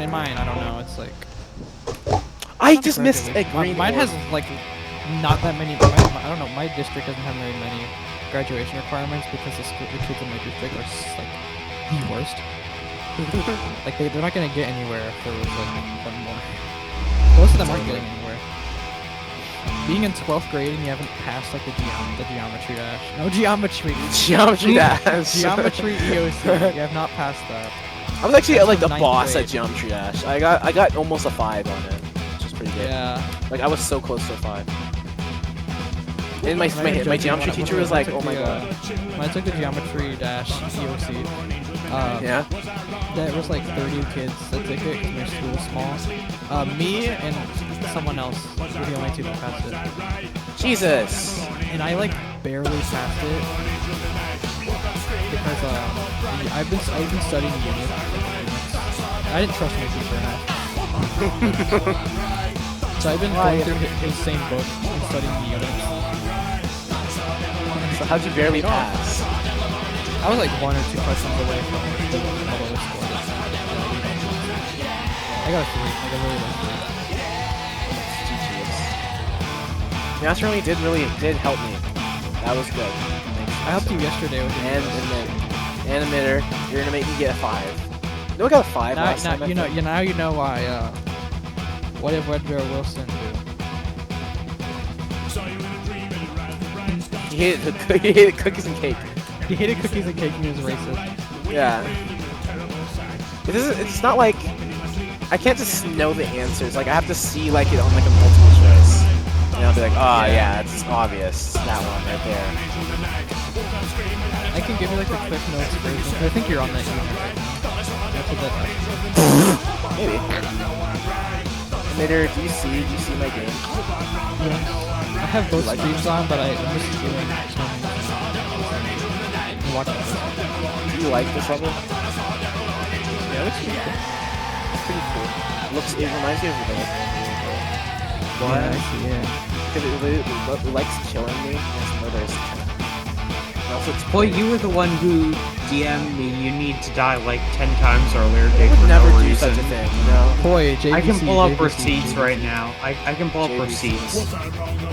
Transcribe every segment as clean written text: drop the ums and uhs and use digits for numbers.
in mine, I don't know. It's like I just missed a green. Mine has like not that many. I don't know. My district doesn't have very many graduation requirements because the kids in my district are like the worst. Like they're not gonna get anywhere if there was like one more. Most of them aren't getting anywhere. Being in 12th grade and you haven't passed like the geometry dash. No geometry. Geometry dash. Geometry EOC. You have not passed that. I was actually like the 9th boss grade. at Geometry Dash. I got almost a 5 on it, which is pretty good. Yeah. Like I was so close to a 5. And my geometry teacher was like, "Oh my god." When I took the geometry dash EOC, Yeah. there was like 30 kids that took it because my school was small. Me and someone else were the only two that passed it. Jesus. And I like barely passed it because I've been studying units. I didn't trust my teacher enough. So I've been going through his same book and studying the units. So how'd you barely pass? I was like 1 or 2 questions away from the lowest score. I got a 3. Like a really low 3. Master only did help me. That was good. I helped you yesterday with and emitter. You're gonna make me get a 5. No, I got a 5 last time. Now you know why. What did Woodrow Wilson do? He hated cookies and cake. He hated cookies and cake and he was racist. Yeah. It's not like I can't just know the answers. Like I have to see like it on like a multiple choice. And I'll be like, oh yeah, it's obvious. That one right there. I can give you like the Cliff Notes version. I think you're on that unit right now. Maybe. Emitter, do you see my game? Yeah. I have both streams on, but I'm just doing some watching this. Do you like this level? Yeah, it looks pretty cool. Pretty cool. It reminds me of the What? Yeah, I see, yeah. Because it likes killing me. It's murderous. Well, you were the one who DM'd me. You need to die like 10 times earlier. I would never do such a thing, you know? Boy, JVC, I can pull up JVC, receipts JVC. right now. I can pull up receipts.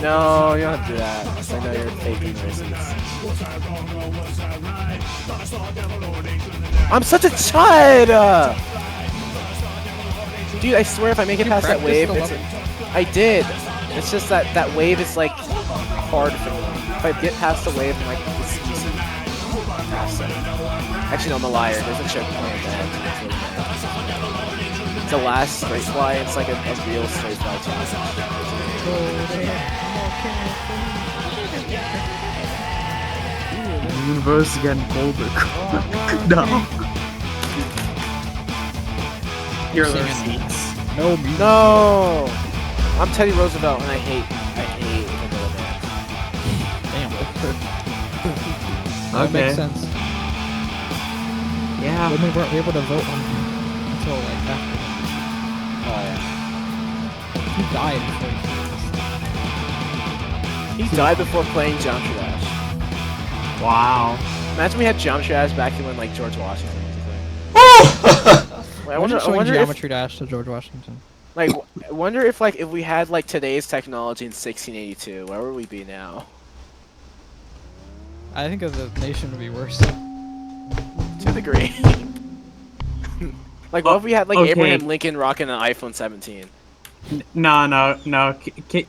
No, you don't have to do that. I know you're faking receipts. I'm such a chud! Dude, I swear if I make it past that wave, I did. It's just that wave is like hard for me. If I get past the wave, I'm like, it's easy. Actually, no, I'm a liar. There's a checkpoint there. It's the last straight fly. It's like a real straight fly challenge. Universe again, Boulder. No. Here are the receipts. No! I'm Teddy Roosevelt, and I hate vanilla bands. Damn. That makes sense. Yeah. Women weren't able to vote on him until like after. Oh yeah. He died before He died before playing Geometry Dash. Wow. Imagine we had Geometry Dash back when like George Washington was a thing. Wait, I wonder Geometry Dash to George Washington. Like, I wonder if like if we had like today's technology in 1682, where would we be now? I think the nation would be worse. To a degree. Like, what if we had like Abraham Lincoln rocking an iPhone 17? No.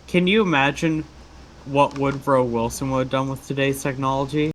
Can you imagine what Woodrow Wilson would have done with today's technology?